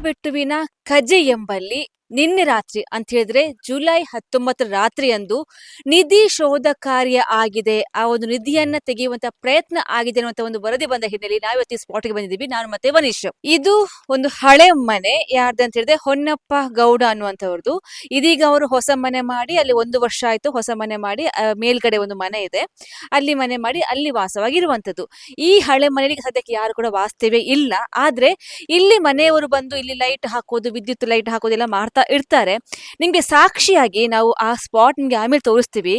ಕಾಡುಬೆಟ್ಟುವಿನ ಕಜೆ ಎಂಬಲ್ಲಿ ನಿನ್ನೆ ರಾತ್ರಿ ಅಂತ ಹೇಳಿದ್ರೆ ಜುಲೈ 19 ರಾತ್ರಿಯಂದು ನಿಧಿ ಶೋಧ ಕಾರ್ಯ ಆಗಿದೆ. ಆ ಒಂದು ನಿಧಿಯನ್ನ ತೆಗೆಯುವಂತ ಪ್ರಯತ್ನ ಆಗಿದೆ ಅನ್ನುವಂತ ಒಂದು ವರದಿ ಬಂದ ಹಿನ್ನೆಲೆಯಲ್ಲಿ ನಾವು ಇವತ್ತು ಸ್ಪಾಟ್ಗೆ ಬಂದಿದ್ದೀವಿ, ನಾನು ಮತ್ತೆ ವನೀಶ್. ಇದು ಒಂದು ಹಳೆ ಮನೆ, ಯಾರ್ದು ಅಂತ ಹೇಳಿದ್ರೆ ಹೊನ್ನಪ್ಪ ಗೌಡ ಅನ್ನುವಂಥವ್ರದ್ದು. ಇದೀಗ ಅವರು ಹೊಸ ಮನೆ ಮಾಡಿ ಅಲ್ಲಿ 1 ವರ್ಷ ಆಯ್ತು ಹೊಸ ಮನೆ ಮಾಡಿ, ಮೇಲ್ಗಡೆ ಒಂದು ಮನೆ ಇದೆ, ಅಲ್ಲಿ ಮನೆ ಮಾಡಿ ಅಲ್ಲಿ ವಾಸವಾಗಿರುವಂತದ್ದು. ಈ ಹಳೆ ಮನೆಯಲ್ಲಿ ಸದ್ಯಕ್ಕೆ ಯಾರು ಕೂಡ ವಾಸ್ತವ್ಯ ಇಲ್ಲ. ಆದ್ರೆ ಇಲ್ಲಿ ಮನೆಯವರು ಬಂದು ಇಲ್ಲಿ ಲೈಟ್ ಹಾಕೋದು, ವಿದ್ಯುತ್ ಲೈಟ್ ಹಾಕೋದೆಲ್ಲ ಮಾಡ್ತಾ ಇರ್ತಾರೆ. ನಿಮ್ಗೆ ಸಾಕ್ಷಿಯಾಗಿ ನಾವು ಆ ಸ್ಪಾಟ್ ನಿಮ್ಗೆ ಆಮೇಲೆ ತೋರಿಸ್ತೀವಿ.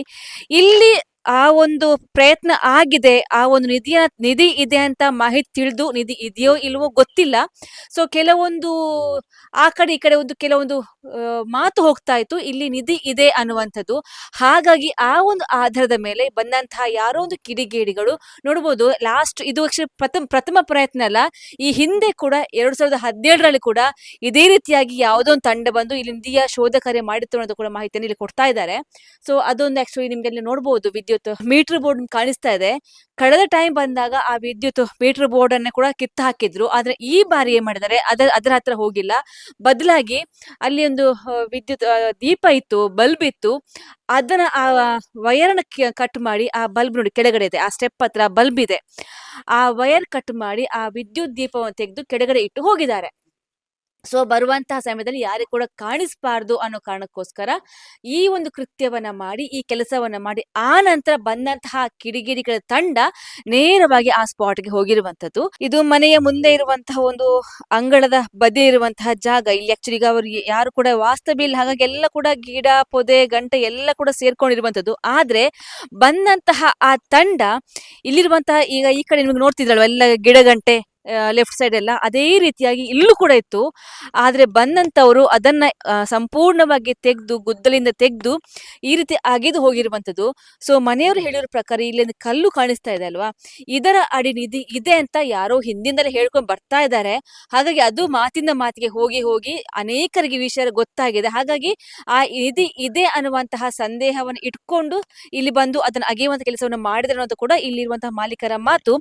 ಇಲ್ಲಿ ಆ ಒಂದು ಪ್ರಯತ್ನ ಆಗಿದೆ, ಆ ಒಂದು ನಿಧಿ ಇದೆ ಅಂತ ಮಾಹಿತಿ ತಿಳಿದು, ನಿಧಿ ಇದೆಯೋ ಇಲ್ವೋ ಗೊತ್ತಿಲ್ಲ. ಸೊ ಕೆಲವೊಂದು ಆ ಕಡೆ ಈ ಕಡೆ ಒಂದು ಕೆಲವೊಂದು ಮಾತು ಹೋಗ್ತಾ ಇತ್ತು, ಇಲ್ಲಿ ನಿಧಿ ಇದೆ ಅನ್ನುವಂಥದ್ದು. ಹಾಗಾಗಿ ಆ ಒಂದು ಆಧಾರದ ಮೇಲೆ ಬಂದಂತಹ ಯಾರೋ ಒಂದು ಕಿಡಿಗೇಡಿಗಳು ನೋಡ್ಬೋದು. ಲಾಸ್ಟ್ ಇದು ಪ್ರಥಮ ಪ್ರಯತ್ನ ಅಲ್ಲ, ಈ ಹಿಂದೆ ಕೂಡ 2017ರಲ್ಲಿ ಕೂಡ ಇದೇ ರೀತಿಯಾಗಿ ಯಾವುದೋ ಒಂದು ತಂಡ ಬಂದು ಇಲ್ಲಿ ನಿಧಿಯ ಶೋಧ ಕಾರ್ಯ ಮಾಡಿತ್ತು ಅನ್ನೋದು ಕೂಡ ಮಾಹಿತಿಯನ್ನು ಇಲ್ಲಿ ಕೊಡ್ತಾ ಇದ್ದಾರೆ. ಸೊ ಅದೊಂದು ಆಕ್ಚುಲಿ ನಿಮ್ಗೆ ಇಲ್ಲಿ ನೋಡ್ಬೋದು, ವಿದ್ಯುತ್ ಮೀಟರ್ ಬೋರ್ಡ್ ಕಾಣಿಸ್ತಾ ಇದೆ. ಕಳೆದ ಟೈಮ್ ಬಂದಾಗ ಆ ವಿದ್ಯುತ್ ಮೀಟರ್ ಬೋರ್ಡ್ ಅನ್ನ ಕೂಡ ಕಿತ್ತು ಹಾಕಿದ್ರು. ಆದ್ರೆ ಈ ಬಾರಿ ಏನ್ ಮಾಡಿದ್ದಾರೆ, ಅದರ ಹತ್ರ ಹೋಗಿಲ್ಲ, ಬದಲಾಗಿ ಅಲ್ಲಿ ಒಂದು ವಿದ್ಯುತ್ ದೀಪ ಇತ್ತು, ಬಲ್ಬ್ ಇತ್ತು, ಅದನ್ನ ಆ ವಯರ್ನ ಕಟ್ ಮಾಡಿ, ಆ ಬಲ್ಬ್ ನೋಡಿ ಕೆಳಗಡೆ ಇದೆ, ಆ ಸ್ಟೆಪ್ ಹತ್ರ ಬಲ್ಬ್ ಇದೆ, ಆ ವಯರ್ ಕಟ್ ಮಾಡಿ ಆ ವಿದ್ಯುತ್ ದೀಪವನ್ನು ತೆಗೆದು ಕೆಳಗಡೆ ಇಟ್ಟು ಹೋಗಿದ್ದಾರೆ. ಸೊ ಬರುವಂತಹ ಸಮಯದಲ್ಲಿ ಯಾರಿಗೂ ಕೂಡ ಕಾಣಿಸಬಾರ್ದು ಅನ್ನೋ ಕಾರಣಕ್ಕೋಸ್ಕರ ಈ ಒಂದು ಕೃತ್ಯವನ್ನ ಮಾಡಿ, ಈ ಕೆಲಸವನ್ನ ಮಾಡಿ, ಆ ನಂತರ ಬಂದಂತಹ ಕಿಡಿಗೇಡಿಗಳ ತಂಡ ನೇರವಾಗಿ ಆ ಸ್ಪಾಟ್ಗೆ ಹೋಗಿರುವಂತದ್ದು. ಇದು ಮನೆಯ ಮುಂದೆ ಇರುವಂತಹ ಒಂದು ಅಂಗಳದ ಬದಿ ಇರುವಂತಹ ಜಾಗ. ಇಲ್ಲಿ ಆಕ್ಚುಲಿ ಈಗ ಅವರು ಯಾರು ಕೂಡ ವಾಸ್ತವ್ಯ ಇಲ್ಲ, ಹಾಗಾಗಿ ಎಲ್ಲ ಕೂಡ ಗಿಡ ಪೊದೆ ಗಂಟೆ ಎಲ್ಲ ಕೂಡ ಸೇರ್ಕೊಂಡಿರುವಂತದ್ದು. ಆದ್ರೆ ಬಂದಂತಹ ಆ ತಂಡ ಇಲ್ಲಿರುವಂತಹ, ಈಗ ಈ ಕಡೆ ನಿಮ್ಗೆ ನೋಡ್ತಿದ್ರಲ್ವ ಎಲ್ಲ ಗಿಡ ಗಂಟೆ ಲೆಫ್ಟ್ ಸೈಡ್ ಎಲ್ಲ ಅದೇ ರೀತಿಯಾಗಿ ಇಲ್ಲೂ ಕೂಡ ಇತ್ತು. ಆದ್ರೆ ಬಂದಂತವರು ಅದನ್ನ ಸಂಪೂರ್ಣವಾಗಿ ತೆಗೆದು, ಗುದ್ದಲಿಂದ ತೆಗೆದು ಈ ರೀತಿ ಅಗೆದು ಹೋಗಿರುವಂತದ್ದು. ಸೊ ಮನೆಯವರು ಹೇಳಿರೋ ಪ್ರಕಾರ ಇಲ್ಲಿ ಕಲ್ಲು ಕಾಣಿಸ್ತಾ ಇದೆ ಅಲ್ವಾ, ಇದರ ಅಡಿ ನಿಧಿ ಇದೆ ಅಂತ ಯಾರೋ ಹಿಂದಿಂದಲೇ ಹೇಳ್ಕೊಂಡು ಬರ್ತಾ ಇದ್ದಾರೆ. ಹಾಗಾಗಿ ಅದು ಮಾತಿಂದ ಮಾತಿಗೆ ಹೋಗಿ ಹೋಗಿ ಅನೇಕರಿಗೆ ವಿಷಯ ಗೊತ್ತಾಗಿದೆ. ಹಾಗಾಗಿ ಆ ನಿಧಿ ಇದೆ ಅನ್ನುವಂತಹ ಸಂದೇಹವನ್ನು ಇಟ್ಕೊಂಡು ಇಲ್ಲಿ ಬಂದು ಅದನ್ನ ಅಗೆಯುವಂತ ಕೆಲಸವನ್ನು ಮಾಡಿದ್ರೆ ಅನ್ನೋದು ಕೂಡ ಇಲ್ಲಿರುವಂತಹ ಮಾಲೀಕರ ಮಾತು.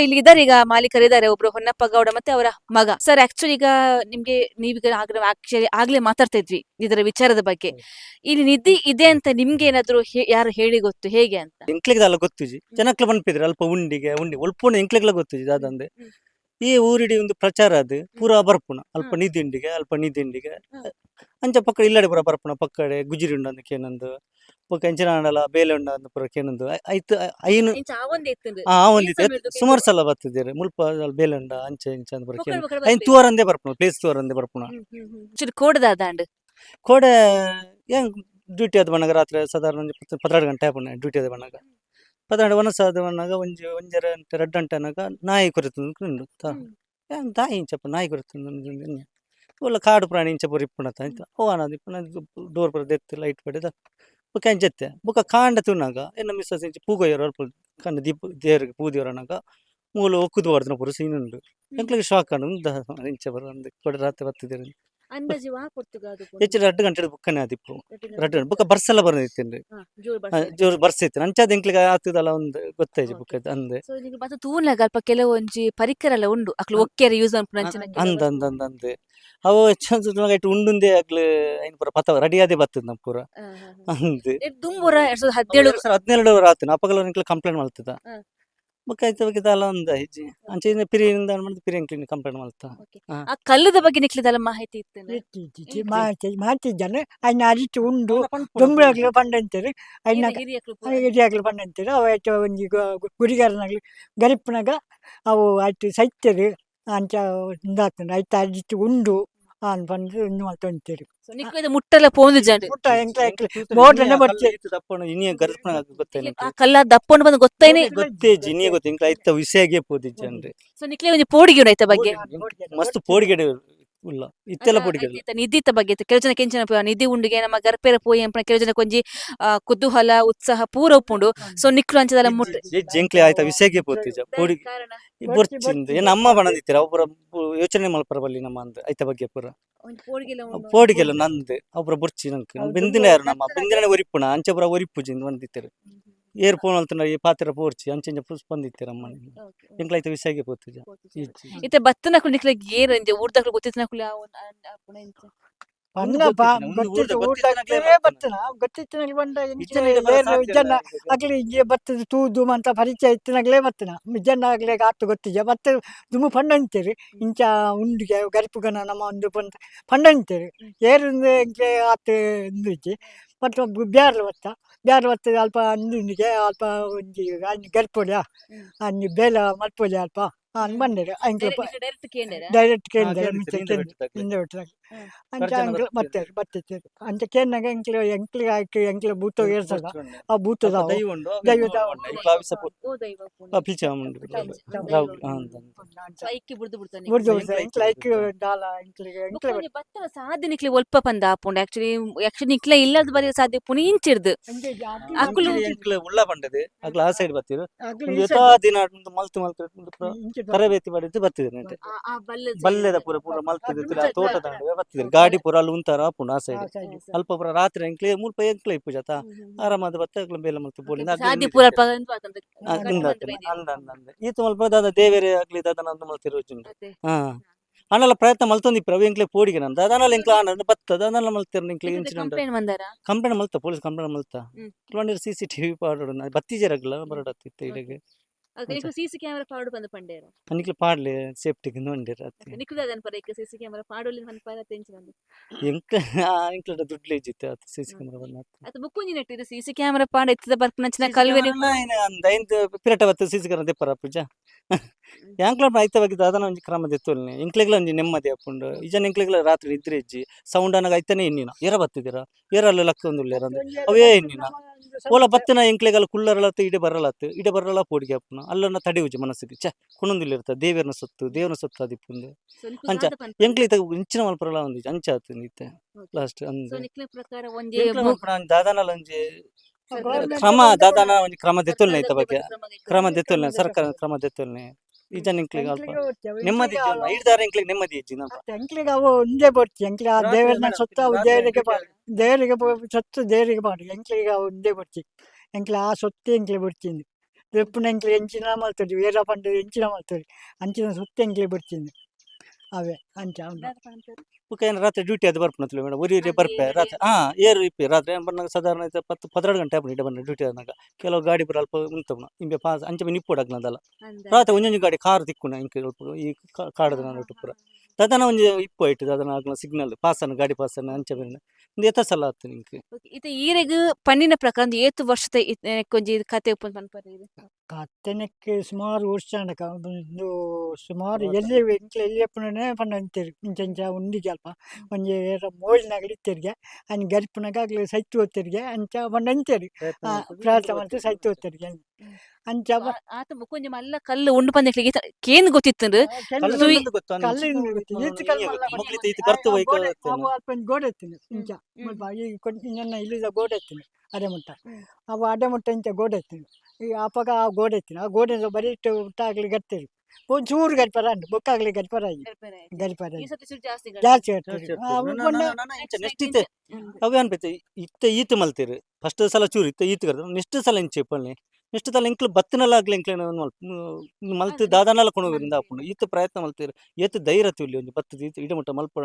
ಇಲ್ಲಿ ಇದ್ದಾರೆ, ಈಗ ಮಾಲೀಕರಿದ್ದಾರೆ, ಒಬ್ರು ಹೊನ್ನಪ್ಪ ಗೌಡ ಮತ್ತೆ ಅವರ ಮಗ. ಸರ್ ಆಕ್ಚುಲಿ ಈಗ ನಿಮ್ಗೆ ನೀವೀಗ ಆಗ್ಲೇ ಮಾತಾಡ್ತಾ ಇದ್ವಿ ಇದರ ವಿಚಾರದ ಬಗ್ಗೆ. ಇಲ್ಲಿ ನಿಧಿ ಇದೆ ಅಂತ ನಿಮ್ಗೆ ಏನಾದ್ರು ಯಾರು ಹೇಳಿ ಗೊತ್ತು, ಹೇಗೆ ಅಂತ? ಎಂಕ್ಲೆಗ್ದಲ್ಲ ಗೊತ್ತುಜಿ, ಜನಕ್ಲ ಬನ್ಪಿದ್ರೆ ಅಲ್ಪ ಉಂಡಿ ಒಲ್ಪುಣ ಎಂಕ್ಲೆಗ್ಲ ಗೊತ್ತುಜಿ. ಅದಂದೆ ಈ ಊರಿಡಿ ಒಂದು ಪ್ರಚಾರ ಅದು ಪೂರಾ ಬರ್ಪುಣ ಅಲ್ಪ ನಿಧಿಂಡಿಗೆ ಅಂಚ ಪಕ್ಕ ಇಲ್ಲಡೆ ಪೂರ ಬರ್ಪುಣ ಪಕ್ಕಡೆ ಗುಜಿರಿ ಉಂಡ ಅಂದ ಕೇನಂದು ಪಕ್ಕ ಎಂಚಿನಾಡಲ ಬೇಲೆ ಉಂಡ ಅಂದ ಪೂರ ಕೇನಂದು ಐತು ಐನು ಒಂದಿತ್ತು ಸುಮಾರು ಸಲ ಬರ್ತಿದ್ದಾರೆ. ಮುಲ್ಪ ಬೇಲೆ ಉಂಡ ಅಂಚೆ ಇಂಚ ಅಂದ ಪೂರ ಕೇನ ಐನ್ ತೂವರಂದೇ ಬರ್ಪುಣ, ಪ್ಲೇಸ್ ತೂವರಂದೇ ಬರ್ಪುಣ. ಕೋಡೆ ಏನ್ ಡ್ಯೂಟಿ ಆದ ಬಣ್ಣಗ ರಾತ್ರಿ ಸಾಧಾರಣ 12 ಗಂಟೆ ಆಪುಣ ಡ್ಯೂಟಿ ಆದ ಬಣ್ಣಗ 12 ವನಸಾದ ಬಣ್ಣಗ ಒಂಜರ 2 ಗಂಟೆ ಅನ್ನಗ ನಾಯಿ ಕೊರಿತುಂಡು ತಾಯಿ ಇಂಚಪ್ಪ ನಾಯಿ ಕೊರಿತುಂಡು ಒಲ್ಲ ಕಾಡು ಪ್ರಾಣಿ ಇಂಚ ಪೂರ ಇಪ್ಪುಣತ ಹೋಗನದು ಇಪ್ಪುಣ ಡೋರ್ ಪೂರ ದೆತ್ತು ಲೈಟ್ ಪಡೆದ ಬುಕ್ಕ ಅಂಚತ್ತೆ ಬುಕ್ಕ ಕಾಂಡ ತುನ್ನಾಗ ಎನ್ನ ಮಿಸ್ಸಸ್ ಇಂಚ ಪೂಗೊಯ್ಯರು ಅಲ್ಪ ಕಂಡ ದೀಪ ದೇವರಿಗೆ ಪೂದಿಯವರನಾಗ ಮೂಲ ಒಕ್ಕುದು ಹೊಡೆದ ಪೂರ ಸೀನ್ ಉಂಡು. ಎಂಕ್ಲಿಗೆ ಶಾಕ್ ಅಂಡು ಇಂಚ ಬರ ಕೊಡ ರಾತ್ರಿ ಬರ್ತಿದ್ದೀರಿ ಹೆಚ್ಚು 2 ಗಂಟೆ ಬುಕ್ಕನೆ ಆದಿಪ್ಪು 2 ಗಂಟೆ ಬುಕ್ಕ ಬರ್ಸೆಲ್ಲ ಬಂದಿತ್ತೇನ್ರಿ, ಜೋರು ಬರ್ಸೈತೆ ಅಂಚಾದ ಎಂಕ್ಲಿಗೆ ಆತದಲ್ಲ ಒಂದು ಗೊತ್ತಾಯ್ತು ಬುಕ್ಕ ಅಂದೆ ಅಲ್ಪ ಕೆಲವೊಂಜಿ ಪರಿಕರ ಉಂಡು ಅಕ್ಲು ಒಕ್ಕೆರೆ ಯೂಸ್ ಅಂದೆ ಅವು ಹೆಚ್ಚು ಉಂಡುಂದೆ ಆಗ್ಲಿ ಐನ್ ಪೂರ ಪತ ರೆಡಿ ಆದೇ ಬರ್ತದ ನಮ್ ಪೂರ ಅಂದೆ 2017 ರಾತ್ರಿ ಅಪಗಲ ಕಂಪ್ಲೇಂಟ್ ಮಾಡ್ತದ ಬುಕ್ಕ ಆಯ್ತು ಬಗ್ಗೆ ಅಲ್ಲ ಒಂದ ಹೆಜ್ಜೆ ಅಂಚೆ ಪಿರಿಯಿಂದ ಮಾಡಿದ ಪಿರಿ ಎಂಕ್ಲಿನ ಕಂಪ್ಲೇಂಟ್ ಮಾಡ್ತಾ. ಆ ಕಲ್ಲದ ಬಗ್ಗೆ ನಿಕ್ಲಿದಲ್ಲ ಮಾಹಿತಿ ಇತ್ತು ಮಾಡ್ತಿದ್ದಾನೆ ಅಯ್ನ ಅರಿತು ಉಂಡು ದುಂಬಳಾಗ್ಲಿ ಪಂಡಂತೇರಿ ಅಯ್ನ ಹಿರಿಯಾಗ್ಲಿ ಪಂಡಂತೇರಿ ಅವ ಆಯ್ತು ಒಂಜಿ ಗುರಿಗಾರನಾಗ್ಲಿ ಗರಿಪ್ಪನಾಗ ಅವು ಆಯ್ತು ಸೈತ್ಯರಿ ಅಂಚ ಇಂದಾತನ ಆಯ್ತು ಅರಿತು ಉಂಡು ಬಂದು ಇನ್ನು ಅಂತ ಅಂತೀರಿ ಮುಟ್ಟೆಲ್ಲ ಪೋಂದು ಜನ ಕಲ್ಲ ದಪ್ಪೊಂಡು ಬಂದು ಗೊತ್ತೇನೆ ಜಿನಿಯ ಗೊತ್ತ ಇಂಕ್ಲ ಐತ ವಿಷಯಗೆ ಪೋದಿಜ್ಜನ್ರಿ. ಸೊ ನಿಕ್ಲೆ ಒಂಜಿ ಪೋಡಿಗೆ ಉಂಡು ಐತ ಬಗ್ಗೆ ಮಸ್ತ್ ಪೋಡಿಗೆ ಉಲ್ಲ ಇತ್ತೆಲ್ಲ ಪೋಡಿಗೆ ನಿಧಿತ ಬಗ್ಗೆ ಕೆಲವು ಜನ ಕೆಂಚನ ನಿಧಿ ಉಂಡಿಗೆ ನಮ್ಮ ಗರ್ಪೆರ ಪೋಯಿ ಎಂಪನ ಕೆಲವು ಜನ ಕೊಂಜಿ ಕುತೂಹಲ ಉತ್ಸಾಹ ಪೂರ ಉಪ್ಪುಂಡು. ಸೊ ನಿಕ್ಲು ಅಂಚದಲ್ಲ ಮುಟ್ಟ ಜಂಕ್ಲೆ ಆಯ್ತ ವಿಷಯಗೆ ಪೋತಿಜ ಪೋಡಿಗೆ ಬೊರ್ಚಿಂದ ಏನ ಅಮ್ಮ ಬಣದಿತ್ತೀರ ಅವು ಪೂರ ಯೋಚನೆ ಮಲ್ಪರ ಬಲ್ಲಿ ನಮ್ಮ ಅಂದ ಐತ ಬಗ್ಗೆ ಪೂರ ಪೋಡಿಗೆಲ್ಲ ನಂದು ಅವು ಪೂರ ಬೊರ್ಚಿ ನಂಗೆ ಬೆಂದಿನ ಯಾರು ನಮ್ಮ ಬೆಂದಿನ ಒರಿಪುಣ ಅಂಚೆ ಪೂರ ಒರಿಪುಜಿಂದ ಬಂದಿತ್ತಾರೆ ಏರ್ ಫೋನ್ ಅಲ್ತನ ಈ ಪಾತ್ರ ಪೋರ್ಚಿ ಅಂಚೆಂಚ ಸ್ಪಂದಿತ್ತೀರಮ್ಮ ಎಂಕ್ಲೈತೆ ವಿಷಯಕ್ಕೆ ಪೋತುಜ ಇತ್ತೆ ಬತ್ತನಕ್ಲು ನಿಕ್ಲೆಗ್ ಏರ್ ಇಂಜೆ ಊರ್ದಕ್ಲು ಗೊತ್ತಿತ್ತನಕ್ಲು ಪಂಡ ಗೊತ್ತಿತ್ತೇ ಬತ್ತನ ಗೊತ್ತಿತ್ತಿನಾಗ್ಲಿ ಬಂಡ ಜನ ಆಗ್ಲಿ ಇಂಜೆ ಬತ್ತದ ತೂದು ಅಂತ ಪರಿಚಯ ಇತ್ತಿನಾಗ್ಲೇ ಬತ್ತನ ಜನ ಆಗ್ಲೇ ಆತು ಗೊತ್ತಿಜ ಬತ್ತ ದುಮ್ಮು ಪಂಡ ಅಂತೀರಿ ಇಂಚ ಉಂಡಿಗೆ ಗರಿಪುಗನ ನಮ್ಮ ಒಂದು ಪಂಡ ಅಂತೀರಿ ಏರಿಂದ ಎಂಕ್ಲೆ ಆತು ಇಂದುಜಿ ಬಟ್ ಬ್ಯಾರ್ಲು ಬತ್ತ ಅಲ್ಪ ಅಂದುಂಡಿಗೆ ಅಲ್ಪ ಒಂಜಿ ಅಂಜಿ ಗರಿಪೊಡಿಯ ಅಂಜಿ ಬೇಲ ಮಲ್ಪೊಲಿ ಅಲ್ಪ ಬಂದಿರು ಡೈರೆಕ್ಟ್ ಕೇಂದ್ರ ಹಿಂದೆ ಬಿಟ್ಟರೆ ಅಂಚ ಬತ್ತಿತ್ತು ಅಂಚ ಕೇಂದ್ರಾಗ ಎಂಕ್ಲಿಗೆ ಆಯ್ಕೆ ಎಂಕ್ಲೆ ಭೂತ ಏರ್ಸದ ಆ ಭೂತದ ದೈವದ ಬುಡ್ದು ಎಂಕ್ಲೆ ಐಕ್ಯ ದಾಲ ಎಂಕ್ಲಿಗೆ ಸಾಧ್ಯ ನಿಕ್ಲೆ ಒಲ್ಪ ಪಂದ ಆಪುಂಡು ಆಕ್ಚುಲಿ ನಿಕ್ಲೆ ಇಲ್ಲದ ಬರೀ ಸಾಧ್ಯ ಪುನಿ ಇಂಚಿರ್ದು ಅಕ್ಕಲು ಉಳ್ಳ ಬಂಡದೆ ಅಕ್ಲ ಆ ಸೈಡ್ ಬತ್ತಿರು ದಿನ ಮಲ್ತು ತರಬೇತಿ ಮಾಡಿದ್ದು ಬರ್ತಿದ್ರು ಬಲ್ಲೆದ ಪೂರ ಪೂರ ಮಲ್ತಿದ್ರು ತೋಟದ ಬರ್ತಿದ್ರು ಗಾಡಿ ಪೂರ ಅಲ್ಲಿ ಉಂತಾರ ಆಪುಂಡು ಆ ಸೈಡ್ ಅಲ್ಪ ಪೂರ ರಾತ್ರಿ ಎಂಕ್ಲೆ ಮುಲ್ಪ ಎಂಕ್ಲೆ ಇಪ್ಪುಜಾತ ಆರಾಮದ ಬತ್ತ ಎಂಕ್ಲೆ ಮಲ್ತು ಬೋಲಿಂದ ಈತ ಮಲ್ಪ ದಾದ ದೇವೇರೆ ಆಗ್ಲಿ ದಾದ ನಂದು ಮಲ್ತಿರೋಜುಂಡು ಅಣ್ಣಲ್ಲ ಪ್ರಯತ್ನ ಮಲ್ತೊಂದಿಪ್ಪ ಎಂಕ್ಲೆ ಪೋಡಿಗೆ ನಂದು ಅದನ್ನೆಲ್ಲ ಎಂಕ್ಲೆ ಆನಂದ ಬತ್ತದ ಅದನ್ನೆಲ್ಲ ಮಲ್ತಿರ ಎಂಕ್ಲೆ ಇನ್ಸಿಡೆಂಟ್ ಕಂಪ್ಲೇಂಟ್ ಮಲ್ತ ಪೊಲೀಸ್ ಕಂಪ್ಲೇಂಟ್ ಮಲ್ತ CCTV ಪಾಡೋಡು ಬತ್ತಿಜರಾಗಲ್ಲ ಬರಡತ್ತಿತ್ತು ಇಲ್ಲಿಗೆ ಸಿಸಿ ಕ್ಯಾಮೆರಾ ಪಾಡು ಬಂದು ಪಂಡೇರ ಅನಿಕ್ಲೆ ಪಾಡ್ಲೆ ಸೇಫ್ಟಿಗೆ ನೋಂಡಿರ ನಿಕ್ಲದನ್ ಪರ ಸಿಸಿ ಕ್ಯಾಮೆರಾ ಪಾಡೋಲಿ ಮನ್ ಪರ ತೆಂಚಿನಂದು ಎಂಕ್ಲೆ ದುಡ್ಲೆ ಇಜ್ಜಿತ್ತೆ ಅದು CC ಕ್ಯಾಮೆರಾ ಬಂದ ಅದು ಬುಕ್ಕುಂಜಿ ನೆಟ್ಟಿದೆ ಸಿಸಿ ಕ್ಯಾಮೆರಾ ಪಾಡ ಎತ್ತದ ಬರ್ಪನಂಚಿನ ಕಲ್ವೆರಿ ಅಂದ ಇಂದ ಪಿರಟ ಬತ್ತು CC ಕ್ಯಾಮೆರಾ ದೆಪ್ಪರ ಪೂಜ ಯಾಂಕ್ಲ ಐತ ಬಗ್ಗೆ ಅದನ್ನ ಒಂಜಿ ಕ್ರಮ ದೆತ್ತೊಲ್ನೆ ಎಂಕ್ಲೆಗ್ಲ ಒಂಜಿ ನೆಮ್ಮದಿ ಆಪುಂಡು ಇಜನ ಎಂಕ್ಲೆಗ್ಲ ರಾತ್ರಿ ನಿದ್ರೆ ಇಜ್ಜಿ ಸೌಂಡ್ ಅನ್ನಾಗ ಐತನೇ ಎನ್ನಿನ ಏರ ಬತ್ತಿದಿರ ಏರಲ್ಲ ಲಕ್ಕೊಂದುಲ್ಲೇರ ಅವೇ ಎನ್ನಿನ ಓಲ ಬತ್ತಿನ ಎಂಕ್ಲೆಗಲ್ಲ ಕುಳ್ಳರಲತ್ತು ಇಡೆ ಬರಲ್ಲ ಪೋಡಿಗೆ ಆಪುನ ಅಲ್ಲನ್ನ ತಡೆಯುಜಿ ಮನಸ್ಸಿಗೆ ಛೆ ಕುಣೊಂದಿಲ್ಲ ಇರ್ತ ದೇವರನ ಸೊತ್ತು ಅದಿಪ್ಪುಂದು ಅಂಚ ಎಂಕ್ಲಿತ ಇಂಚಿನ ಮಲ್ಪರಲ್ಲ ಒಂದಿಜಿ ಅಂಚ ಆತು ನಿತ್ತೆ ಲಾಸ್ಟ್ ಅಂದು ದಾದಾನಲ್ಲ ಒಂಜಿ ಕ್ರಮ ದಾದಾನ ಒಂಜಿ ಕ್ರಮ ದೆತ್ತೊಲ್ನೆ ಐತ ಬಗ್ಗೆ ಕ್ರಮ ದೆತ್ತೊಲ್ನೆ ಸರ್ಕಾರ ಕ್ರಮ ದೆತ್ತೊಲ್ನೆ ಈಜನ ಎಂಕ್ಲಿಗೆ ಅಲ್ಪ ನೆಮ್ಮದಿ ಐದಾರ ಎಂಕ್ಲಿಗೆ ನೆಮ್ಮದಿ ಇಜ್ಜಿ ಎಂಕ್ಲಿಗೆ ಅವು ಒಂದೇ ಬರ್ತಿ ಎಂಕ್ಲಿ ಆ ದೇವರನ್ನ ಸೊತ್ತ ಅವು ದೇವರಿಗೆ ಸೊತ್ತು ದೇವರಿಗೆ ಮಾಡಿ ಎಂಕ್ಲಿಗೆ ಅವು ಒಂದೇ ಬರ್ತಿ ಎಂಕ್ಲೆ ಆ ಸೊತ್ತೆ ಎಂಕ್ಲೆ ಬರ್ತೀನಿ ರೆಪ್ಪುನ ಎಂಕ್ಲೆ ಎಂಚಿನ ಮಲ್ತಡಿ ಏರ ಪಂಡ ಎಂಚಿನ ಮಲ್ತಡಿ ಅಂಚಿನ ಸೊತ್ತೆ ಎಂಕ್ಲೆ ಬರ್ತೀನಿ ಅವೇ ಅಂಚ ರಾತ್ರಿ ಡ್ಯೂಟಿ ಅದು ಬರ್ಪನತ್ಲೆ ಮೇಡಮ್ ಒರಿ ಬರ್ಪೆ ರಾತ್ರಿ ಏರು ಇಪ್ಪೆ ರಾತ್ರಿ ಬಂದಾಗ ಸಾಧಾರಣ 10-12 ಗಂಟೆ ಆಪುನ ಇಡೆ ಬಂದ ಡ್ಯೂಟಿ ಆದಾಗ ಕೆಲವು ಗಾಡಿ ಬರ ಅಲ್ಪ ಉಂತವನ ಇಂಬೆ ಪಾಸ್ ಅಂಚೆ ನಿಪ್ಪುಡಾಗ್ನದಲ್ಲ ರಾತ್ರಿ ಒಂಜೊಂಜಿ ಗಾಡಿ ಕಾರ್ ತಿಕ್ಕುನ ಇಂಕ ಈ ಕಾಡದ ನಾನು ಪೂರ ದಾದನ ಒಂಜಿ ಇಪ್ಪು ಐಟು ದಾದನ ಆಗ್ಲ ಸಿಗ್ನಲ್ ಪಾಸನ ಗಾಡಿ ಪಾಸನ ಅಂಚೆ ಬೇರೆ ಒಂದು ಎತ್ತ ಸಲ ಆತು ನಿಂಗೆ ಇದು ಈರೆಗ್ ಪನ್ನಿನ ಪ್ರಕಾರ ಏತು ವರ್ಷದ ಕೊಂಜಿ ಕತೆ ಉಪ್ಪು ಕತ್ತೆನಕ್ಕೆ ಸುಮಾರು ವರ್ಷ ಒಂದು ಸುಮಾರು ಎಲ್ಲಿ ಎಂಕ್ಲೆ ಎಲ್ಲಿ ಪುನಃ ಪಂಡ ಅಂತೀರಿ ಇಂಚ ಉಂಡಿಗೆ ಅಲ್ಪ ಒಂಜಿ ಮೋಳಿನಾಗ ಇಡ್ತೀರಿಗೆ ಅನ್ ಗರಿಪುನಾಗ ಆಗ್ಲಿ ಸೈತು ಹೋಗ್ತಿರಿಗೆ ಅಂಚ ಪಂಡ ಅಂತೀರಿ ಪ್ರಾರ್ಥನೆ ಮಾಡ್ತೀವಿ ಸೈತು ಹೋಗ್ತಿರಿಗೆ ಅಂಚ ಆತ ಕೊಂಚ ಮಲ್ಲ ಕಲ್ಲು ಉಂಡು ಪಂದಕ್ಲಿಗೆ ಕೇಂದ್ ಗೊತ್ತಿತ್ತು ಗೋಡೆ ಎತ್ತೀನಿ ಇಂಚ ನನ್ನ ಇಲ್ಲಿದ ಗೋಡೆ ಎತ್ತೀನಿ ಅಡೆ ಮುಟ್ಟ ಅವು ಅಡೆ ಮುಟ್ಟ ಇಂಚ ಗೋಡೆ ಎತ್ತೀನಿ ಈ ಅಪಗ ಆ ಗೋಡೆ ಎತ್ತೀನಿ ಆ ಗೋಡೆ ಬರೀ ಊಟಾಗ್ಲಿ ಗರ್ತೀರಿ ಚೂರು ಗರಿಪರ ಅಂಡು ಬೊಕ್ಕಾಗ್ಲಿ ಗರಿಪರ ಗರಿಪರ ಜಾಸ್ತಿ ಅವೇ ಅನ್ಪೈತೆ ಇತ್ತ ಈತ ಮಲ್ತೀರಿ ಫಸ್ಟ್ ಸಲ ಚೂರು ಇತ್ತ ಈತ ಕರ್ತ ನೆಕ್ಸ್ಟ್ ಸಲ ಇಂಚೆ ಪಳ್ಳಿ ನೆಕ್ಸ್ಟ್ ಸಲ ಎಂಕ್ಲು ಬತ್ತಿನಲ್ಲ ಆಗ್ಲಿ ಎಂಕ್ಲೆ ಮಲ್ತು ದಾದಾನೆಲ್ಲ ಕೊಣೋದ್ರಿಂದ ಆಪುಂಡು ಈತ ಪ್ರಯತ್ನ ಮಲ್ತೀರಿ ಏತು ಧೈರ್ಯ ತುಲ್ಲಿ ಒಂಜಿ ಬತ್ತದ ಈತ ಇಡೆ ಮುಟ್ಟ ಮಲ್ಪಡ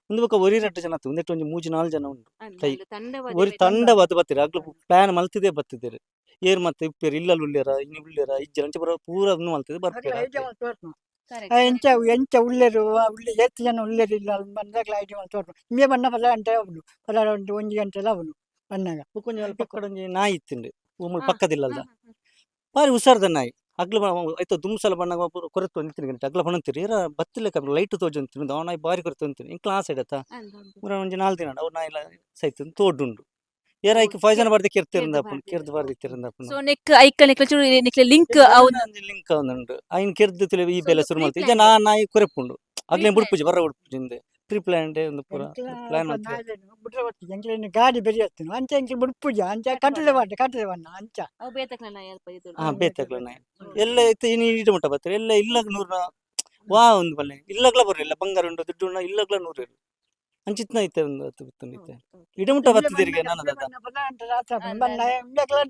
ಒಂದು ಬೊಕ್ಕ ಒರಿ 2 ಜನ ಆತು ಒಂದೆಟ್ಟು ಒಂಜಿ 3-4 ಜನ ಉಂಡು ಕೈ ಒರಿ ತಂಡವಾದ ಬತ್ತೀರಿ ಆಗ್ಲು ಪ್ಲಾನ್ ಮಲ್ತಿದೇ ಬತ್ತಿದ್ದೀರಿ ಏರ್ ಮತ್ತೆ ಇಪ್ಪೇರಿ ಇಲ್ಲಲ್ಲಿ ಉಳ್ಳ್ಯಾರ ಇನ್ನು ಉಳ್ಳ್ಯಾರ ಇಜ್ಜರ ಅಂಚೆ ಬರೋ ಪೂರ ಮಲ್ತಿದೆ ಬರ್ತೀರ ಎಂಚ ಉಳ್ಳೇರು ಉಳ್ಳಿ ಎಷ್ಟು ಜನ ಉಳ್ಳೇರು ಇಲ್ಲ ಬಂದಾಗ ಐಡಿಯಾ ತೋಟ ನಿಮಗೆ ಬಣ್ಣ 10 ಗಂಟೆ ಅವನು 1 ಗಂಟೆ ಎಲ್ಲ ಅವನು ಬಣ್ಣಾಗ ಕೊಂಚ ಪಕ್ಕಡ ನಾಯಿ ಇತ್ತಿಂಡು ಪಕ್ಕದಿಲ್ಲದ ಬಾರಿ ಹುಷಾರ್ದ ನಾಯಿ ಅಗ್ಲ ಆಯ್ತು ದುಮ್ಸಲ ಬಣ್ಣಾಗ ಕೊರೆತು ನಿಂತೀನಿ ಗಂಟೆ ಅಗ್ಲ ಹೊಣಂತೀರಿ ಏರ ಬತ್ತಿಲ್ಲ ಲೈಟ್ ತೋಜಂತೀನಿ ಅವ ನಾಯಿ ಬಾರಿ ಕೊರೆತು ಅಂತೀನಿ ಇಂಕ್ಲ ಆ ಸೈಡ್ ಆತ ಒಂಜಿ 4 ದಿನ ಅವ್ರು ನಾಯಿ ಸೈತು ತೋಡುಂಡು ಏರ ಐಕ್ ಫೈಜನ್ ಬರ್ದೆ ಕೆರ್ತಿರಂದ ಕೆರ್ದು ಬರ್ದಿತ್ತಿರಂದ ಸೊ ನೆಕ್ ಐಕಲ್ ನೆಕ್ಲೆ ಲಿಂಕ್ ಲಿಂಕ್ ಅವನುಂಡು ಐನ್ ಕೆರ್ದು ತಿಳಿ ಈ ಬೆಲೆ ಶುರು ಮಾಡ್ತೀವಿ ಈಗ ನಾಯಿ ಕೊರೆಪುಂಡು ಆಗ್ಲೇ ಬುಡ್ಪುಜಿ ಬರ್ರ ಬುಡ್ಪುಜಿಂದೆ ಪ್ರೀ ಪ್ಲಾನ್ಡ್ ಒಂದು ಪೂರ ಪ್ಲಾನ್ ಮಾಡ್ತೀವಿ ಗಾಡಿ ಬೆರಿ ಹತ್ತೀನಿ ಅಂಚೆ ಎಂಕ್ಲೆ ಬುಡ್ಪುಜ ಅಂಚೆ ಕಟ್ಟಲೆ ಬಣ್ಣ ಅಂಚ ಬೇತಕ್ಲ ನಾಯಿ ಎಲ್ಲ ಐತೆ ಇನ್ನು ಇಡ ಮಟ್ಟ ಬರ್ತಾರೆ ಎಲ್ಲ ಇಲ್ಲಾಗ 100 ವಾ ಒಂದು ಬಲ್ಲೆ ಇಲ್ಲಗ್ಲ ಬರಲಿಲ್ಲ ಬಂಗಾರ ಉಂಟು ದುಡ್ಡು ಉಂಡ ಇಲ್ಲಗ್ಲ 100 ಅಂಚಿತ್ನ ಐತೆ ಒಂದು ಹತ್ತು ಬಿತ್ತುನ ಇಡಮುಟ್ಟ ಬತ್ತಿದಿರಿಗೆ ನಾನದ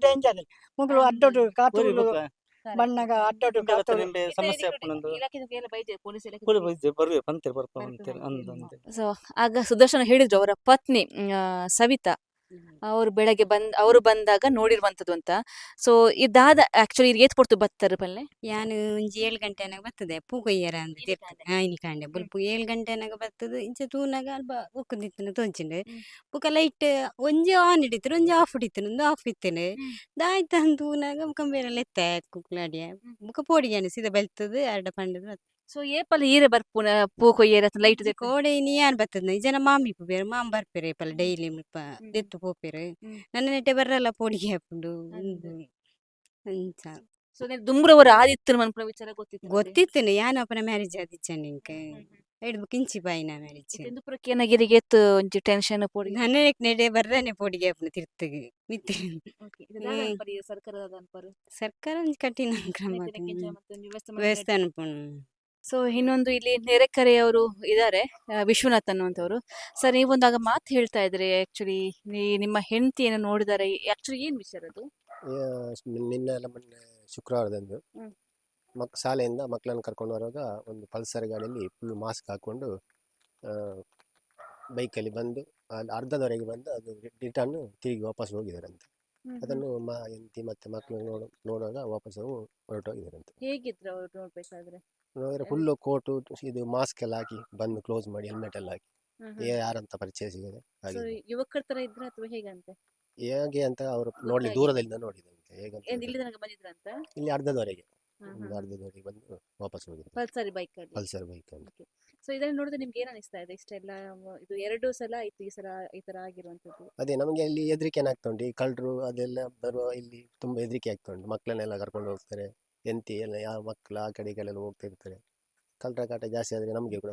ಡೇಂಜರ್ ಮುಗ್ಳು ಅಡ್ಡೋಡು ಕಾತುಗಳು ಬುಕ್ಕ ಬಣ್ಣಗ ಅಡ್ಡೋಡು ಕಾತುಗಳು ನಿಂಬೆ ಸಮಸ್ಯೆ ಆಪುನಂದು ಬರುವೆ ಪಂತೆ ಬರ್ಪ ಅಂತೇಳಿ ಅಂದಂತೆ. ಸೊ ಆಗ ಸುದರ್ಶನ ಹೇಳಿದ್ರು ಅವರ ಪತ್ನಿ ಸವಿತಾ ಅವ್ರು ಬೆಳಗ್ಗೆ ಅವರು ಬಂದಾಗ ನೋಡಿರುವಂತದ್ದು ಅಂತ. ಸೊ ಇದಾದ ಆಕ್ಚುಲಿ ಏತ್ ಪೊರ್ತು ಬತ್ತಾರೆ ಪಲ್ಲೆ ಯಾನು ಒಂಜಿ 7 ಗಂಟೆನಾಗ ಬರ್ತದೆ ಪೂ ಕೊಯ್ಯರ ಅಂತ ತಿರ್ತದೆ ಆಯ್ನಿ ಕಾಂಡೆ ಬುಲ್ಪು 7 ಗಂಟೆನಾಗ ಬರ್ತದೆ ಇಂಚ ತೂನಾಗ ಅಲ್ಪ ಉಕ್ಕುದಿತ್ತನ ತೋಂಚಿಂಡೆ ಬುಕ್ಕ ಲೈಟ್ ಒಂಜಿ ಆನ್ ಇಡಿತ್ರು ಒಂಜಿ ಆಫ್ ಇಡಿತ್ತನು ಒಂದು ಆಫ್ ಇತ್ತೇನೆ ದಾಯ್ತ ತೂನಾಗ ಕಂಬೇರೆಲ್ಲ ಎತ್ತ ಕುಕ್ಲಾಡಿಯ ಬುಕ್ಕ ಪೋಡಿಗೆ ಸೀದಾ ಬೆಳ್ತದೆ ಅರ್ಡ ಪಂಡದು. ಸೊ ಏಪಲ್ಲ ಈರೆ ಬರ್ಪುನ ಪೂ ಕೊಯ್ಯರ ಲೈಟ್ ಕೋಡೆ ನೀ ಯಾನ್ ಬರ್ತದ ಈ ಜನ ಮಾಮಿ ಬೇರೆ ಮಾಮ್ ಬರ್ಪೇರೆ ಏಪಲ್ಲ ಡೈಲಿ ದೆತ್ತು ಪೋಪೇರೆ ನನ್ನ ನೆಟ್ಟೆ ಬರ್ರಲ್ಲ ಪೋಡಿಗೆ ಹಾಕೊಂಡು ಅಂಚ ಸೊ ದುಂಬ್ರವರ ಆದಿತ್ತು ಮನ್ಪುನ ವಿಚಾರ ಗೊತ್ತಿತ್ತು ಗೊತ್ತಿತ್ತೇನೆ ಯಾನ್ ಅಪ್ಪನ ಮ್ಯಾರೇಜ್ ಆದಿಚ್ಚ ನಿಂಗೆ ಐದು ಕಿಂಚಿ ಬಾಯಿನ ಮ್ಯಾರೇಜ್ ಎಂದುಪುರಕ್ಕೆ ಏನಾಗಿರಿಗೆ ಎತ್ತು ಒಂಚಿ ಟೆನ್ಷನ್ ಪೋಡಿ ನನ್ನ ನೆಡೆ ಬರ್ದಾನೆ ಪೋಡಿಗೆ ಅಪ್ಪನ ತಿರ್ತಗೆ ಮಿತ್ತೆ ಸರ್ಕಾರದ ಸರ್ಕಾರ ಒಂಜಿ ಕಠಿಣ ಕ್ರಮ ವ್ಯವಸ್ಥೆ ಅನ್ಪುಣ. ಸೊ ಇನ್ನೊಂದು ಇಲ್ಲಿ ನೆರೆಕರೆಯವರು ಇದ್ದಾರೆ ವಿಶ್ವನಾಥ್ ಅನ್ನುವಂಥವ್ರು. ಸರ್ ನೀವೊಂದಾಗ ಮಾತು ಹೇಳ್ತಾ ಇದ್ರಿ ಆಕ್ಚುಲಿ ನಿಮ್ಮ ಹೆಂಡತಿಯನ್ನು ನೋಡಿದಾರೆ ಆಕ್ಚುಲಿ ಏನ್ ವಿಷಯ ಅದು? ನಿನ್ನೆ ಎಲ್ಲ ಮೊನ್ನೆ ಶುಕ್ರವಾರದಂದು ಹ್ಮ್. ಶಾಲೆಯಿಂದ ಮಕ್ಕಳನ್ನು ಕರ್ಕೊಂಡು ಬರುವಾಗ ಒಂದು ಪಲ್ಸರ್ ಗಾಡಿಯಲ್ಲಿ ಫುಲ್ ಮಾಸ್ಕ್ ಹಾಕೊಂಡು ಬೈಕಲ್ಲಿ ಬಂದು ಅಲ್ಲಿ ಅರ್ಧದವರೆಗೆ ಬಂದು ಅದು ರಿಟರ್ನ್ ತಿರುಗಿ ವಾಪಸ್ ಹೋಗಿದ್ದಾರಂತೆ. ಅದನ್ನು ಹೆಂಡತಿ ಮತ್ತೆ ಮಕ್ಕಳು ನೋಡುವಾಗ ವಾಪಸ್ ಹೊರಟೋಗಿದ್ದಾರಂತೆ. ಹೇಗಿದ್ರು ಅವ್ರು ನೋಡ್ಬೇಕಾದ್ರೆ? ನೋಡಿದ್ರೆ ಫುಲ್ಲು ಕೋಟು ಇದು ಮಾಸ್ಕ್ ಎಲ್ಲ ಹಾಕಿ ಬಂದು ಕ್ಲೋಸ್ ಮಾಡಿ ಹೆಲ್ಮೆಟ್ ಎಲ್ಲ ಹಾಕಿ ಯಾರಂತ ಪರಿಚಯ ಸಿಗದೆ ಹಾಗೆ ಯುವಕರ ತರ ಇದ್ರ ಅಥವಾ ಹೇಗಂತೆ? ಹೇಗೆ ಅಂತ ಅವರು ನೋಡಿ ದೂರದಿಂದ ನೋಡಿದಂತೆ ಹೇಗಂತ ಇಲ್ಲಿ ತನಕ ಬಂದಿದ್ರಂತ? ಇಲ್ಲಿ ಅರ್ಧದವರೆಗೆ ಒಂದು ಅರ್ಧದವರೆಗೆ ಬಂದು ವಾಪಸ್ ಹೋಗಿದ್ರು ಪಲ್ಸರಿ ಬೈಕ್ ಅಲ್ಲಿ. ಪಲ್ಸರ್ ಬೈಕ್ ಅಂತ. ಸೊ ಇದನ್ನ ನೋಡಿದ್ರೆ ನಿಮ್ಗೆ ಏನ್ ಅನಿಸ್ತಾ ಇದೆ? ಇಷ್ಟೆಲ್ಲ ಇದು 2 ಸಲ ಆಯ್ತು ಈ ಸಲ ಈ ತರ ಆಗಿರುವಂತದ್ದು. ಅದೇ ನಮಗೆ ಅಲ್ಲಿ ಹೆದರಿಕೆ ಆಗ್ತಾ ಉಂಟು. ಈ ಕಳ್ಳರು ಅದೆಲ್ಲ ಬರುವ ಇಲ್ಲಿ ತುಂಬಾ ಹೆದರಿಕೆ ಆಗ್ತಾ ಉಂಟು. ಮಕ್ಕಳನ್ನೆಲ್ಲ ಕರ್ಕೊಂಡು ಹೋಗ್ತಾರೆ, ಎಂತಿ ಎಲ್ಲ ಯಾವ ಮಕ್ಕಳು ಆ ಕಡೆ ಈ ಕಡೆ ಎಲ್ಲ ಹೋಗ್ತಾ ಇರ್ತಾರೆ. ಕಳ್ಳರ ಕಾಟ ಜಾಸ್ತಿ ಆದ್ರೆ ನಮಗೆ ಕೂಡ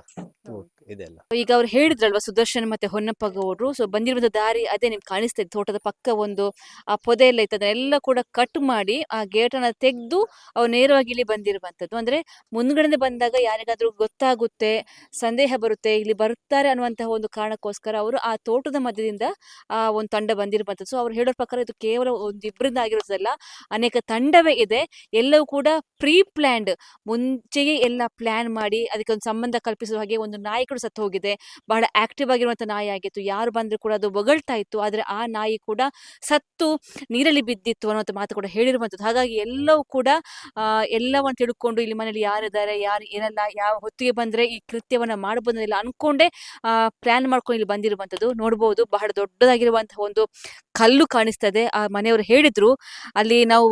ಇದೆಲ್ಲ. ಈಗ ಅವ್ರು ಹೇಳಿದ್ರಲ್ವಾ ಸುದರ್ಶನ್ ಮತ್ತೆ ಹೊನ್ನಪ್ಪ ಗೌಡ್ರು, ಸೊ ಬಂದಿರುವಂತ ದಾರಿ ಅದೇ ನಿಮ್ಗೆ ಕಾಣಿಸ್ತಾ ಇದೆ. ತೋಟದ ಪಕ್ಕ ಒಂದು ಆ ಪೊದೆ ಎಲ್ಲ ಇತ್ತು, ಅದನ್ನೆಲ್ಲ ಕೂಡ ಕಟ್ ಮಾಡಿ ಆ ಗೇಟ್ ಅನ್ನ ತೆಗೆದು ಅವ್ರು ನೇರವಾಗಿ ಇಲ್ಲಿ ಬಂದಿರುವಂತದ್ದು. ಅಂದ್ರೆ ಮುಂದ್ಗಡೆ ಬಂದಾಗ ಯಾರಿಗಾದ್ರೂ ಗೊತ್ತಾಗುತ್ತೆ, ಸಂದೇಹ ಬರುತ್ತೆ, ಇಲ್ಲಿ ಬರುತ್ತಾರೆ ಅನ್ನುವಂತಹ ಒಂದು ಕಾರಣಕ್ಕೋಸ್ಕರ ಅವರು ಆ ತೋಟದ ಮಧ್ಯದಿಂದ ಆ ಒಂದು ತಂಡ ಬಂದಿರುವಂತದ್ದು. ಸೊ ಅವ್ರು ಹೇಳೋ ಪ್ರಕಾರ ಇದು ಕೇವಲ ಒಂದಿಬ್ಬರಿಂದ ಆಗಿರೋದಲ್ಲ, ಅನೇಕ ತಂಡವೇ ಇದೆ. ಎಲ್ಲವೂ ಕೂಡ ಪ್ರೀ ಪ್ಲಾನ್ಡ್, ಮುಂಚೆಯೇ ಎಲ್ಲ ಪ್ಲಾನ್ ಮಾಡಿ ಅದಕ್ಕೆ ಒಂದು ಸಂಬಂಧ ಕಲ್ಪಿಸುವ ಹಾಗೆ. ಒಂದು ನಾಯಿ ಕೂಡ ಸತ್ತು ಹೋಗಿದೆ, ಬಹಳ ಆಕ್ಟಿವ್ ಆಗಿರುವಂತ ನಾಯಿ ಆಗಿತ್ತು, ಯಾರು ಬಂದ್ರು ಕೂಡ ಅದು ಬೊಗಳ್ತಾ ಇತ್ತು, ಆದ್ರೆ ಆ ನಾಯಿ ಕೂಡ ಸತ್ತು ನೀರಲ್ಲಿ ಬಿದ್ದಿತ್ತು ಅನ್ನುವಂಥ ಮಾತು ಕೂಡ ಹೇಳಿರುವಂಥದ್ದು. ಹಾಗಾಗಿ ಎಲ್ಲವೂ ಕೂಡ ಎಲ್ಲವನ್ನು ತಿಳ್ಕೊಂಡು ಇಲ್ಲಿ ಮನೇಲಿ ಯಾರಿದ್ದಾರೆ, ಯಾರು ಏನಲ್ಲ, ಯಾವ ಹೊತ್ತಿಗೆ ಬಂದ್ರೆ ಈ ಕೃತ್ಯವನ್ನ ಮಾಡಬಹುದಿಲ್ಲ ಅನ್ಕೊಂಡೇ ಪ್ಲಾನ್ ಮಾಡ್ಕೊಂಡು ಇಲ್ಲಿ ಬಂದಿರುವಂಥದ್ದು. ನೋಡ್ಬೋದು ಬಹಳ ದೊಡ್ಡದಾಗಿರುವಂತಹ ಒಂದು ಕಲ್ಲು ಕಾಣಿಸ್ತದೆ. ಆ ಮನೆಯವರು ಹೇಳಿದ್ರು, ಅಲ್ಲಿ ನಾವು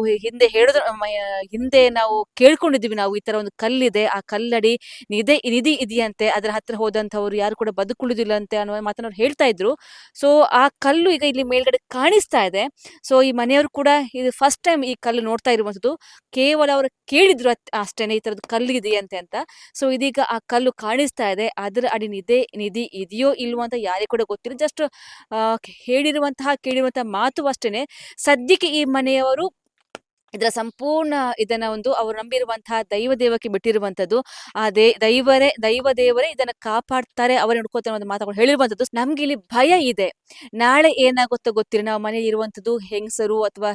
ಹಿಂದೆ ನಾವು ಕೇಳ್ಕೊಂಡಿದ್ವಿ, ನಾವು ಈ ತರ ಒಂದು ಕಲ್ಲಿದೆ, ಆ ಕಲ್ಲಡಿ ನಿಧಿ ಇದೆಯಂತೆ, ಅದರ ಹತ್ರ ಹೋದಂಥವ್ರು ಯಾರು ಕೂಡ ಬದುಕುಳಿದಿಲ್ಲ ಅಂತೆ ಅನ್ನೋ ಮಾತನ್ನ ಅವ್ರು ಹೇಳ್ತಾ ಇದ್ರು. ಸೊ ಆ ಕಲ್ಲು ಈಗ ಇಲ್ಲಿ ಮೇಲ್ಗಡೆ ಕಾಣಿಸ್ತಾ ಇದೆ. ಸೊ ಈ ಮನೆಯವರು ಕೂಡ ಇದು ಫಸ್ಟ್ ಟೈಮ್ ಈ ಕಲ್ಲು ನೋಡ್ತಾ ಇರುವಂಥದ್ದು. ಕೇವಲ ಅವರು ಕೇಳಿದ್ರು ಅಷ್ಟೇನೆ ಈ ತರದ್ದು ಕಲ್ಲು ಇದೆಯಂತೆ ಅಂತ. ಸೊ ಇದೀಗ ಆ ಕಲ್ಲು ಕಾಣಿಸ್ತಾ ಇದೆ. ಅದರ ಅಡಿ ನಿಧಿ ಇದೆಯೋ ಇಲ್ವೋ ಅಂತ ಯಾರಿಗೂ ಕೂಡ ಗೊತ್ತಿಲ್ಲ. ಜಸ್ಟ್ ಕೇಳಿರುವಂತಹ ಮಾತು ಅಷ್ಟೇನೆ. ಸದ್ಯಕ್ಕೆ ಈ ಮನೆಯವರು ಇದರ ಸಂಪೂರ್ಣ ಇದನ್ನ ಅವರು ನಂಬಿರುವಂತಹ ದೈವದೇವಕ್ಕೆ ಬಿಟ್ಟಿರುವಂತದ್ದು. ಆ ದೈವದೇವರೇ ಇದನ್ನ ಕಾಪಾಡ್ತಾರೆ, ಅವರೇ ನೋಡ್ಕೋತಾರೆ ಒಂದು ಮಾತುಗಳು ಹೇಳಿರುವಂತದ್ದು. ನಮ್ಗೆ ಇಲ್ಲಿ ಭಯ ಇದೆ, ನಾಳೆ ಏನಾಗುತ್ತೋ ಗೊತ್ತಿಲ್ಲ. ನಾವು ಮನೆಯಲ್ಲಿ ಇರುವಂತದ್ದು ಹೆಂಗಸರು ಅಥವಾ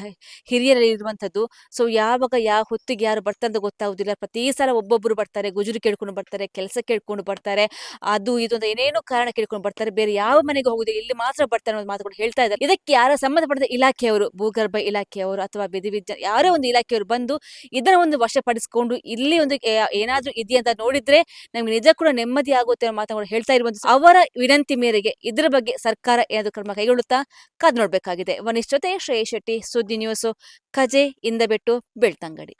ಹಿರಿಯರಲ್ಲಿ ಇರುವಂತದ್ದು. ಸೊ ಯಾವಾಗ ಯಾವ ಹೊತ್ತಿಗೆ ಯಾರು ಬರ್ತಾರೆ ಅಂತ ಗೊತ್ತಾಗುದಿಲ್ಲ. ಪ್ರತಿ ಸಲ ಒಬ್ಬೊಬ್ರು ಬರ್ತಾರೆ, ಗುಜರಿ ಕೇಳ್ಕೊಂಡು ಬರ್ತಾರೆ, ಕೆಲಸ ಕೇಳ್ಕೊಂಡು ಬರ್ತಾರೆ, ಅದು ಇದು ಅಂತ ಏನೇನೋ ಕಾರಣ ಕೇಳ್ಕೊಂಡು ಬರ್ತಾರೆ. ಬೇರೆ ಯಾವ ಮನೆಗೆ ಹೋಗುದಿಲ್ಲ, ಇಲ್ಲಿ ಮಾತ್ರ ಬರ್ತಾರೆ ಅನ್ನೋ ಮಾತುಗಳು ಹೇಳ್ತಾ ಇದ್ದಾರೆ. ಇದಕ್ಕೆ ಯಾರ ಸಂಬಂಧಪಟ್ಟ ಇಲಾಖೆಯವರು, ಭೂಗರ್ಭ ಇಲಾಖೆಯವರು ಅಥವಾ ವಿದ್ಯುತ್ ಯಾರೋ ಒಂದು ಇಲಾಖೆಯವರು ಬಂದು ಇದನ್ನ ಒಂದು ವಶಪಡಿಸಿಕೊಂಡು ಇಲ್ಲಿ ಒಂದು ಏನಾದ್ರೂ ಇದೆಯಂತ ನೋಡಿದ್ರೆ ನಮ್ಗೆ ನಿಜ ಕೂಡ ನೆಮ್ಮದಿ ಆಗುತ್ತೆ ಅನ್ನೋ ಮಾತುಗಳು ಹೇಳ್ತಾ ಇರುವಂತ ಅವರ ವಿನಂತಿ ಮೇರೆಗೆ ಇದರ ಬಗ್ಗೆ ಸರ್ಕಾರ ಏನಾದ್ರು ಕ್ರಮ ಕೈಗೊಳ್ಳುತ್ತಾ ಕಾದ್ ನೋಡ್ಬೇಕಾಗಿದೆ. ವನಿಷ್ಠ ಜೊತೆ ಶ್ರೇಯಸ್ ಶೆಟ್ಟಿ, ಸುದ್ದಿ ನ್ಯೂಸ್, ಕಜೆ ಇಂದ ಬೆಟ್ಟು ಬೆಳ್ತಂಗಡಿ.